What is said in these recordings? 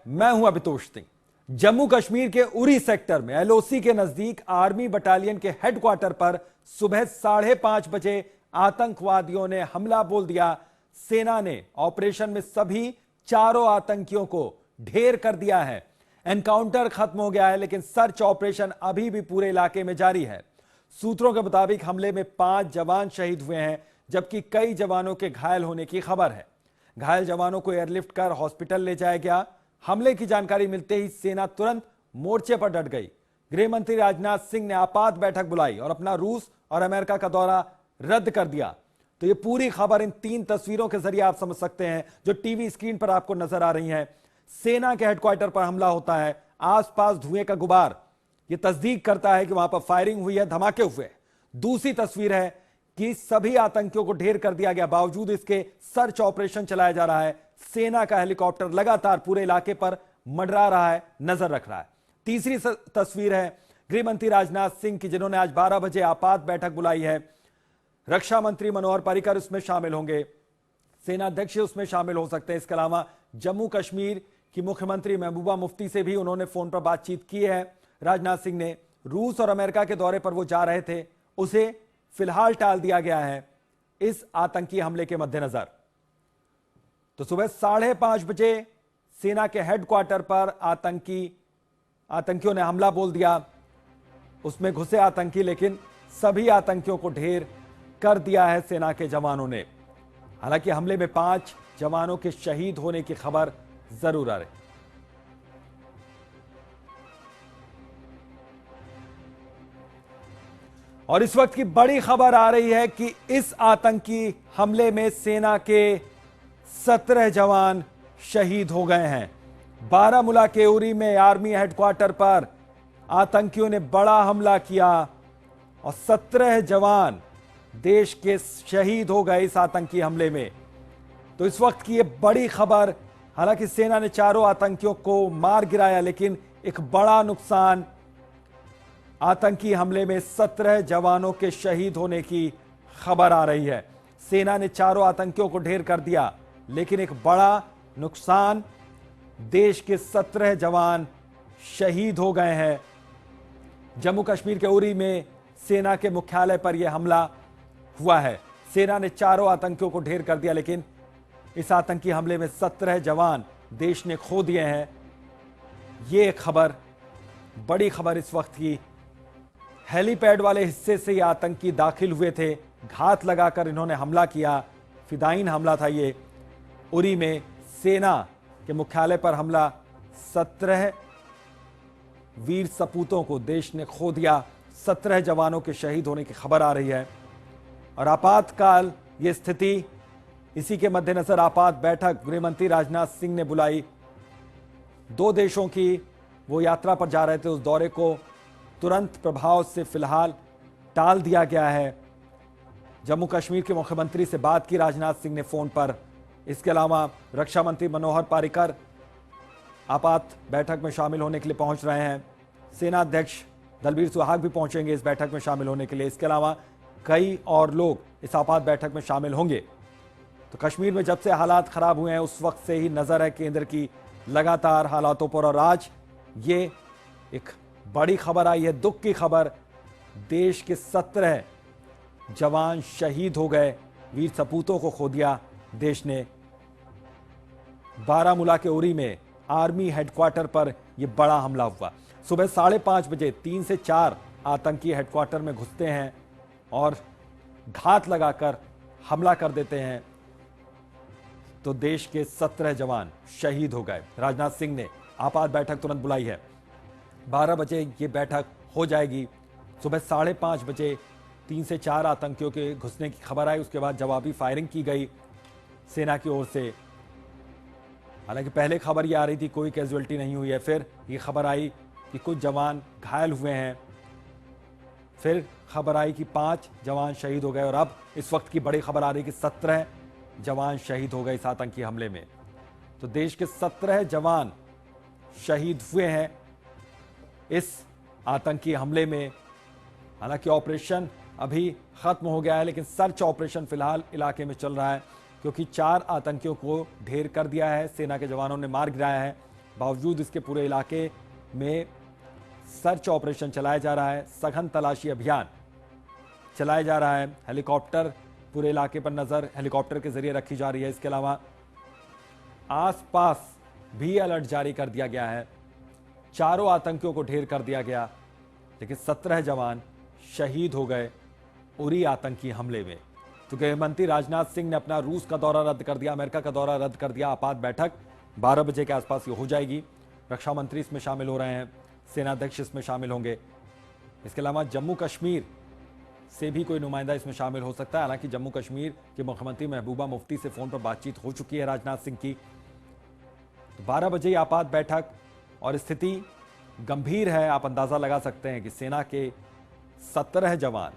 मैं हूं अभितोष सिंह। जम्मू कश्मीर के उरी सेक्टर में एलओसी के नजदीक आर्मी बटालियन के हेडक्वार्टर पर सुबह 5:30 बजे आतंकवादियों ने हमला बोल दिया। सेना ने ऑपरेशन में सभी चारों आतंकियों को ढेर कर दिया है। एनकाउंटर खत्म हो गया है, लेकिन सर्च ऑपरेशन अभी भी पूरे इलाके में जारी है। सूत्रों के मुताबिक हमले में 5 जवान शहीद हुए हैं, जबकि कई जवानों के घायल होने की खबर है। घायल जवानों को एयरलिफ्ट कर हॉस्पिटल ले जाया गया। हमले की जानकारी मिलते ही सेना तुरंत मोर्चे पर डट गई। गृह मंत्री राजनाथ सिंह ने आपात बैठक बुलाई और अपना रूस और अमेरिका का दौरा रद्द कर दिया। तो ये पूरी खबर इन 3 तस्वीरों के जरिए आप समझ सकते हैं, जो टीवी स्क्रीन पर आपको नजर आ रही हैं। सेना के हेडक्वार्टर पर हमला होता है, आसपास धुएं का गुबार ये तस्दीक करता है कि वहां पर फायरिंग हुई है, धमाके हुए। दूसरी तस्वीर है कि सभी आतंकियों को ढेर कर दिया गया, बावजूद इसके सर्च ऑपरेशन चलाया जा रहा है। सेना का हेलीकॉप्टर लगातार पूरे इलाके पर मंडरा रहा है, नजर रख रहा है। तीसरी तस्वीर है गृह मंत्री राजनाथ सिंह की, जिन्होंने आज 12 बजे आपात बैठक बुलाई है। रक्षा मंत्री मनोहर पर्रिकर उसमें शामिल होंगे, सेना अध्यक्ष उसमें शामिल हो सकते हैं। इसके अलावा जम्मू कश्मीर की मुख्यमंत्री महबूबा मुफ्ती से भी उन्होंने फोन पर बातचीत की है। राजनाथ सिंह ने रूस और अमेरिका के दौरे पर वो जा रहे थे, उसे फिलहाल टाल दिया गया है इस आतंकी हमले के मद्देनजर। तो सुबह 5:30 बजे सेना के हेडक्वार्टर पर आतंकियों ने हमला बोल दिया। उसमें घुसे आतंकी, लेकिन सभी आतंकियों को ढेर कर दिया है सेना के जवानों ने। हालांकि हमले में 5 जवानों के शहीद होने की खबर जरूर आ रही। और इस वक्त की बड़ी खबर आ रही है कि इस आतंकी हमले में सेना के 17 जवान शहीद हो गए हैं। बारामूला के उरी में आर्मी हेडक्वार्टर पर आतंकियों ने बड़ा हमला किया और 17 जवान देश के शहीद हो गए इस आतंकी हमले में। तो इस वक्त की यह बड़ी खबर, हालांकि सेना ने चारों आतंकियों को मार गिराया, लेकिन एक बड़ा नुकसान, आतंकी हमले में 17 जवानों के शहीद होने की खबर आ रही है। सेना ने चारों आतंकियों को ढेर कर दिया, लेकिन एक बड़ा नुकसान, देश के 17 जवान शहीद हो गए हैं। जम्मू कश्मीर के उरी में सेना के मुख्यालय पर यह हमला हुआ है। सेना ने चारों आतंकियों को ढेर कर दिया, लेकिन इस आतंकी हमले में 17 जवान देश ने खो दिए हैं। यह खबर, बड़ी खबर इस वक्त की। हेलीपैड वाले हिस्से से ये आतंकी दाखिल हुए थे, घात लगाकर इन्होंने हमला किया। फिदायीन हमला था ये। उरी में सेना के मुख्यालय पर हमला, 17 वीर सपूतों को देश ने खो दिया। 17 जवानों के शहीद होने की खबर आ रही है। और आपातकाल ये स्थिति, इसी के मद्देनजर आपात बैठक गृह मंत्री राजनाथ सिंह ने बुलाई। 2 देशों की वो यात्रा पर जा रहे थे, उस दौरे को तुरंत प्रभाव से फिलहाल टाल दिया गया है। जम्मू कश्मीर के मुख्यमंत्री से बात की राजनाथ सिंह ने फोन पर। इसके अलावा रक्षा मंत्री मनोहर पर्रिकर आपात बैठक में शामिल होने के लिए पहुंच रहे हैं। सेना अध्यक्ष दलबीर सुहाग भी पहुंचेंगे इस बैठक में शामिल होने के लिए। इसके अलावा कई और लोग इस आपात बैठक में शामिल होंगे। तो कश्मीर में जब से हालात खराब हुए हैं, उस वक्त से ही नजर है केंद्र की लगातार हालातों पर। और आज ये एक बड़ी खबर आई है, दुख की खबर। देश के 17 जवान शहीद हो गए, वीर सपूतों को खो दिया देश ने। बारामूला के उरी में आर्मी हेडक्वार्टर पर यह बड़ा हमला हुआ। सुबह 5:30 बजे 3 से 4 आतंकी हेडक्वार्टर में घुसते हैं और घात लगाकर हमला कर देते हैं। तो देश के 17 जवान शहीद हो गए। राजनाथ सिंह ने आपात बैठक तुरंत बुलाई है। 12 बजे ये बैठक हो जाएगी। सुबह 5:30 बजे 3 से 4 आतंकियों के घुसने की खबर आई। उसके बाद जवाबी फायरिंग की गई सेना की ओर से। हालांकि पहले खबर ये आ रही थी कोई कैजुअल्टी नहीं हुई है, फिर ये खबर आई कि कुछ जवान घायल हुए हैं, फिर खबर आई कि 5 जवान शहीद हो गए, और अब इस वक्त की बड़ी खबर आ रही कि 17 जवान शहीद हो गए इस आतंकी हमले में। तो देश के 17 जवान शहीद हुए हैं इस आतंकी हमले में। हालांकि ऑपरेशन अभी खत्म हो गया है, लेकिन सर्च ऑपरेशन फिलहाल इलाके में चल रहा है, क्योंकि 4 आतंकियों को ढेर कर दिया है, सेना के जवानों ने मार गिराया है। बावजूद इसके पूरे इलाके में सर्च ऑपरेशन चलाया जा रहा है, सघन तलाशी अभियान चलाया जा रहा है। हेलीकॉप्टर पूरे इलाके पर नजर हेलीकॉप्टर के जरिए रखी जा रही है। इसके अलावा आसपास भी अलर्ट जारी कर दिया गया है। चारों आतंकियों को ढेर कर दिया गया, लेकिन 17 जवान शहीद हो गए उरी आतंकी हमले में। तो गृहमंत्री राजनाथ सिंह ने अपना रूस का दौरा रद्द कर दिया, अमेरिका का दौरा रद्द कर दिया। आपात बैठक 12 बजे के आसपास ये हो जाएगी। रक्षा मंत्री इसमें शामिल हो रहे हैं, सेनाध्यक्ष इसमें शामिल होंगे। इसके अलावा जम्मू कश्मीर से भी कोई नुमाइंदा इसमें शामिल हो सकता है। हालांकि जम्मू कश्मीर के मुख्यमंत्री महबूबा मुफ्ती से फोन पर बातचीत हो चुकी है राजनाथ सिंह की। तो 12 बजे आपात बैठक, और स्थिति गंभीर है। आप अंदाजा लगा सकते हैं कि सेना के 17 जवान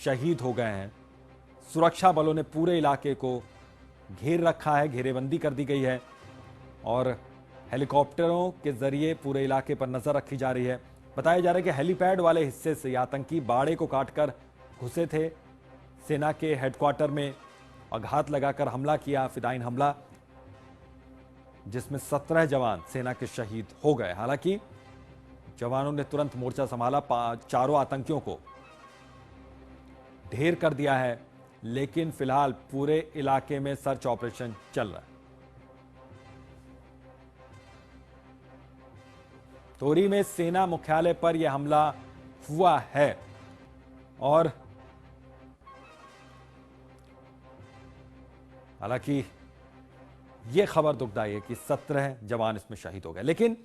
शहीद हो गए हैं। सुरक्षा बलों ने पूरे इलाके को घेर रखा है, घेरेबंदी कर दी गई है, और हेलीकॉप्टरों के जरिए पूरे इलाके पर नजर रखी जा रही है। बताया जा रहा है कि हेलीपैड वाले हिस्से से आतंकी बाड़े को काटकर घुसे थे सेना के हेडक्वार्टर में और घात लगाकर हमला किया, फिदाइन हमला, जिसमें 17 जवान सेना के शहीद हो गए। हालांकि जवानों ने तुरंत मोर्चा संभाला, चारों आतंकियों को ढेर कर दिया है, लेकिन फिलहाल पूरे इलाके में सर्च ऑपरेशन चल रहा है। तोरी में सेना मुख्यालय पर यह हमला हुआ है, और हालांकि यह खबर दुखदाई है कि 17 जवान इसमें शहीद हो गए। लेकिन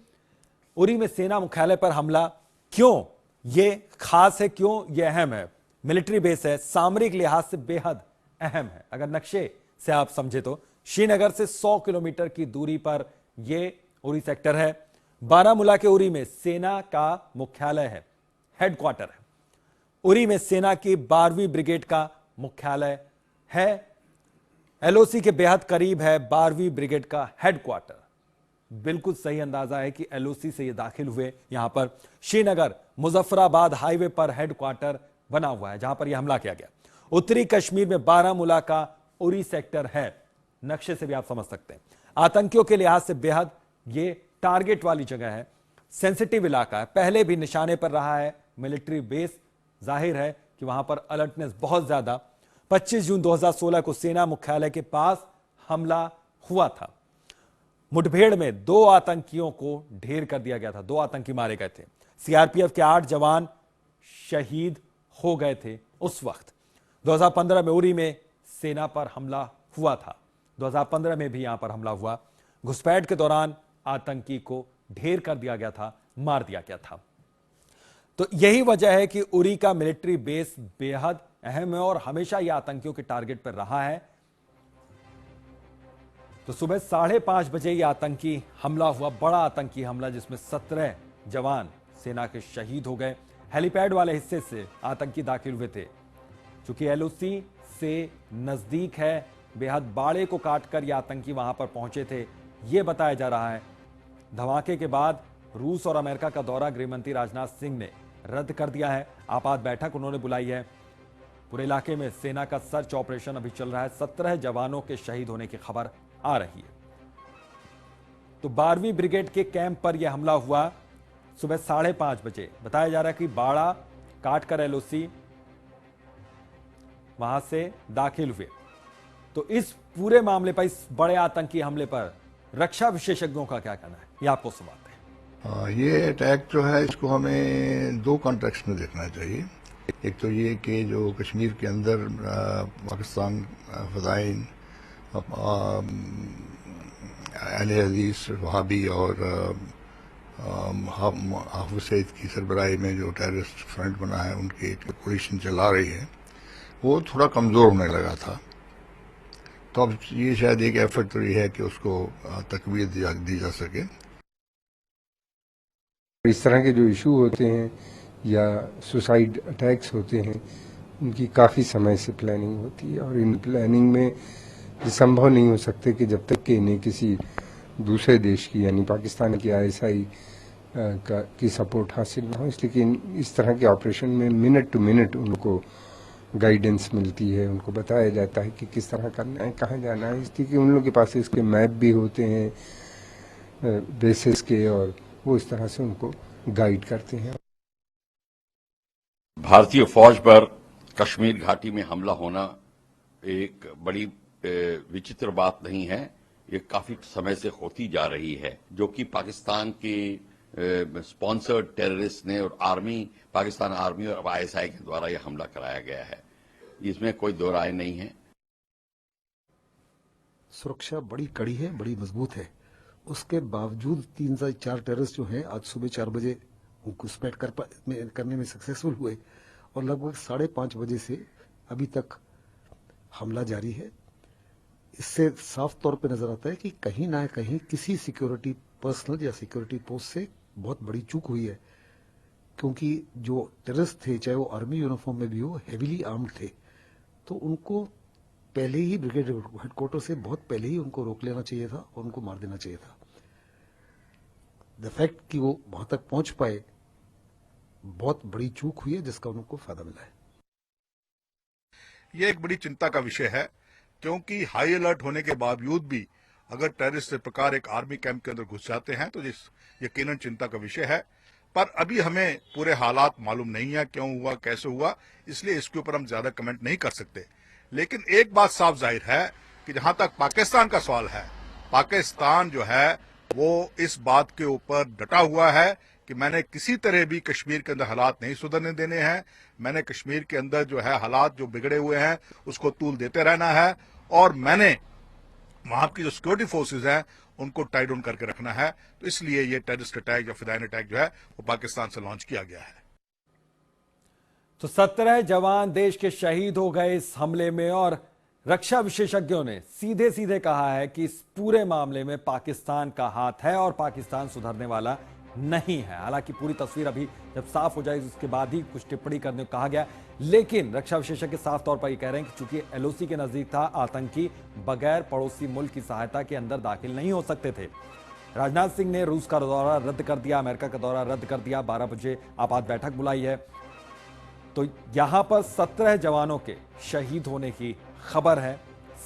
उरी में सेना मुख्यालय पर हमला क्यों, यह खास है, क्यों यह अहम है? मिलिट्री बेस है, सामरिक लिहाज से बेहद अहम है। अगर नक्शे से आप समझे तो श्रीनगर से 100 किलोमीटर की दूरी पर यह उरी सेक्टर है। बारामूला के उरी में सेना का मुख्यालय है, हेडक्वार्टर है। उरी में सेना की 12वीं ब्रिगेड का मुख्यालय है। एलओसी के बेहद करीब है 12वीं ब्रिगेड का हेडक्वार्टर। बिल्कुल सही अंदाजा है कि एलओसी से ये दाखिल हुए। यहां पर श्रीनगर मुजफ्फराबाद हाईवे पर हेडक्वार्टर बना हुआ है, जहां पर यह हमला किया गया। उत्तरी कश्मीर में बारामूला का उरी सेक्टर है। नक्शे से भी आप समझ सकते हैं, आतंकियों के लिहाज से बेहद ये टारगेट वाली जगह है, सेंसिटिव इलाका है, पहले भी निशाने पर रहा है मिलिट्री बेस। जाहिर है कि वहां पर अलर्टनेस बहुत ज्यादा। 25 जून 2016 को सेना मुख्यालय के पास हमला हुआ था। मुठभेड़ में 2 आतंकियों को ढेर कर दिया गया था, 2 आतंकी मारे गए थे। सीआरपीएफ के 8 जवान शहीद हो गए थे उस वक्त। 2015 में उरी में सेना पर हमला हुआ था, 2015 में भी यहां पर हमला हुआ। घुसपैठ के दौरान आतंकी को ढेर कर दिया गया था, मार दिया गया था। तो यही वजह है कि उरी का मिलिट्री बेस बेहद अहम है और हमेशा यह आतंकियों के टारगेट पर रहा है। तो सुबह 5:30 बजे यह आतंकी हमला हुआ, बड़ा आतंकी हमला, जिसमें 17 जवान सेना के शहीद हो गए। हेलीपैड वाले हिस्से से आतंकी दाखिल हुए थे। चूंकि एलओसी से नजदीक है, बेहद बाड़े को काटकर यह आतंकी वहां पर पहुंचे थे, यह बताया जा रहा है। धमाके के बाद रूस और अमेरिका का दौरा गृहमंत्री राजनाथ सिंह ने रद्द कर दिया है। आपात बैठक उन्होंने बुलाई है। पूरे इलाके में सेना का सर्च ऑपरेशन अभी चल रहा है। 17 जवानों के शहीद होने की खबर आ रही है। तो 12वीं ब्रिगेड के कैंप पर यह हमला हुआ सुबह 5:30 बजे। बताया जा रहा है कि बाड़ा काटकर एलओसी वहां से दाखिल हुए। तो इस पूरे मामले पर, इस बड़े आतंकी हमले पर रक्षा विशेषज्ञों का क्या कहना है, ये आपको सुनाते हैं। ये अटैक जो है, इसको हमें 2 कॉन्टेक्स्ट में देखना चाहिए। एक तो ये कि जो कश्मीर के अंदर पाकिस्तान फदाइन, अहले हदीस, वहाबी और हाफिज सईद की सरबराही में जो टेररिस्ट फ्रंट बना है, उनकी पोजीशन चला रही है, वो थोड़ा कमज़ोर होने लगा था। तो अब ये शायद एक एफर्ट तो ये है कि उसको तकवीत दी जा सके। इस तरह के जो इशू होते हैं या सुसाइड अटैक्स होते हैं, उनकी काफ़ी समय से प्लानिंग होती है, और इन प्लानिंग में ये संभव नहीं हो सकते कि जब तक कि इन्हें किसी दूसरे देश की, यानी पाकिस्तान की आईएसआई की सपोर्ट हासिल ना हो। इसलिए इस तरह के ऑपरेशन में मिनट टू मिनट उनको गाइडेंस मिलती है, उनको बताया जाता है कि किस तरह करना है, कहाँ जाना है। इसलिए कि उन लोगों के पास इसके मैप भी होते हैं, बेसिस के, और वो इस तरह से उनको गाइड करते हैं। भारतीय फौज पर कश्मीर घाटी में हमला होना एक बड़ी विचित्र बात नहीं है। ये काफी समय से होती जा रही है, जो कि पाकिस्तान के स्पॉन्सर्ड टेररिस्ट ने और पाकिस्तान आर्मी और आईएसआई के द्वारा यह हमला कराया गया है। इसमें कोई दो राय नहीं है। सुरक्षा बड़ी कड़ी है, बड़ी मजबूत है। उसके बावजूद 3 से 4 टेररिस्ट जो हैं आज सुबह 4 बजे घुसपैठ करने में सक्सेसफुल हुए और लगभग 5:30 बजे से अभी तक हमला जारी है। इससे साफ तौर पे नजर आता है कि कहीं ना कहीं किसी सिक्योरिटी पर्सनल या सिक्योरिटी पोस्ट से बहुत बड़ी चूक हुई है, क्योंकि जो टेररिस्ट थे, चाहे वो आर्मी यूनिफॉर्म में भी हो, हेवीली आर्म्ड थे, तो उनको पहले ही ब्रिगेड हेडक्वार्टर से बहुत पहले ही उनको रोक लेना चाहिए था और उनको मार देना चाहिए था। द फैक्ट कि वो वहां तक पहुंच पाए, बहुत बड़ी चूक हुई है, जिसका उनको फायदा मिला है। ये एक बड़ी चिंता का विषय है, क्योंकि हाई अलर्ट होने के बावजूद भी अगर टेररिस्ट इस प्रकार एक आर्मी कैंप के अंदर घुस जाते हैं तो यकीनन चिंता का विषय है। पर अभी हमें पूरे हालात मालूम नहीं है, क्यों हुआ, कैसे हुआ, इसलिए इसके ऊपर हम ज्यादा कमेंट नहीं कर सकते। लेकिन एक बात साफ जाहिर है कि जहां तक पाकिस्तान का सवाल है, पाकिस्तान जो है वो इस बात के ऊपर डटा हुआ है कि मैंने किसी तरह भी कश्मीर के अंदर हालात नहीं सुधरने देने हैं। मैंने कश्मीर के अंदर जो है हालात जो बिगड़े हुए हैं उसको तूल देते रहना है, और मैंने वहां की जो सिक्योरिटी फोर्सेज हैं उनको टाइड डाउन करके रखना है। तो इसलिए ये टेररिस्ट अटैक या फिदाइन अटैक जो है वो पाकिस्तान से लॉन्च किया गया है। तो 17 जवान देश के शहीद हो गए इस हमले में, और रक्षा विशेषज्ञों ने सीधे सीधे कहा है कि इस पूरे मामले में पाकिस्तान का हाथ है और पाकिस्तान सुधरने वाला नहीं है। हालांकि पूरी तस्वीर अभी जब साफ हो जाएगी उसके बाद ही कुछ टिप्पणी करने को कहा गया, लेकिन रक्षा विशेषज्ञ साफ तौर पर यह कह रहे हैं कि चूंकि एलओसी के नजदीक था, आतंकी बगैर पड़ोसी मुल्क की सहायता के अंदर दाखिल नहीं हो सकते थे। राजनाथ सिंह ने रूस का दौरा रद्द कर दिया, अमेरिका का दौरा रद्द कर दिया, 12 बजे आपात बैठक बुलाई है। तो यहां पर 17 जवानों के शहीद होने की खबर है।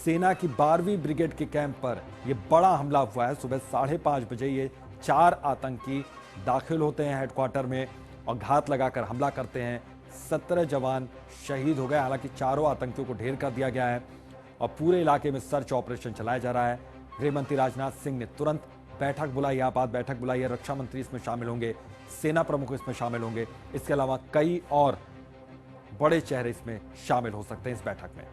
सेना की 12वीं ब्रिगेड के कैंप पर यह बड़ा हमला हुआ है। सुबह 5:30 बजे ये 4 आतंकी दाखिल होते हैं हेडक्वार्टर में और घात लगाकर हमला करते हैं। 17 जवान शहीद हो गए। हालांकि चारों आतंकियों को ढेर कर दिया गया है और पूरे इलाके में सर्च ऑपरेशन चलाया जा रहा है। गृह मंत्री राजनाथ सिंह ने तुरंत बैठक बुलाई, आपात बैठक बुलाई है। रक्षा मंत्री इसमें शामिल होंगे, सेना प्रमुख इसमें शामिल होंगे। इसके अलावा कई और बड़े चेहरे इसमें शामिल हो सकते हैं इस बैठक में।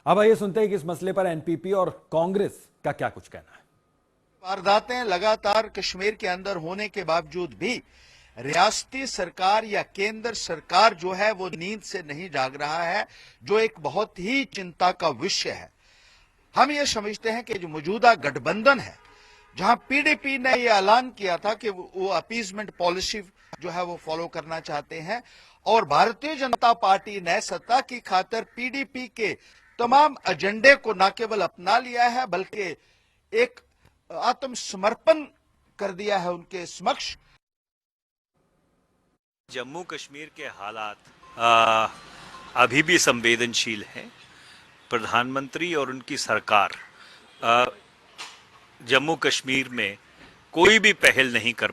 अब आइए सुनते हैं कि इस मसले पर एनपीपी और कांग्रेस का क्या कुछ कहना है। वारदातें लगातार कश्मीर के अंदर होने के बावजूद भी रियासती सरकार या केंद्र सरकार जो है वो नींद से नहीं जाग रहा है, जो एक बहुत ही चिंता का विषय है। हम ये समझते हैं कि जो मौजूदा गठबंधन है, जहां पीडीपी ने यह ऐलान किया था कि वो अपीजमेंट पॉलिसी जो है वो फॉलो करना चाहते हैं, और भारतीय जनता पार्टी ने सत्ता की खातिर पीडीपी के तमाम एजेंडे को न केवल अपना लिया है बल्कि एक आत्मसमर्पण कर दिया है उनके समक्ष। जम्मू कश्मीर के हालात अभी भी संवेदनशील हैं। प्रधानमंत्री और उनकी सरकार जम्मू कश्मीर में कोई भी पहल नहीं कर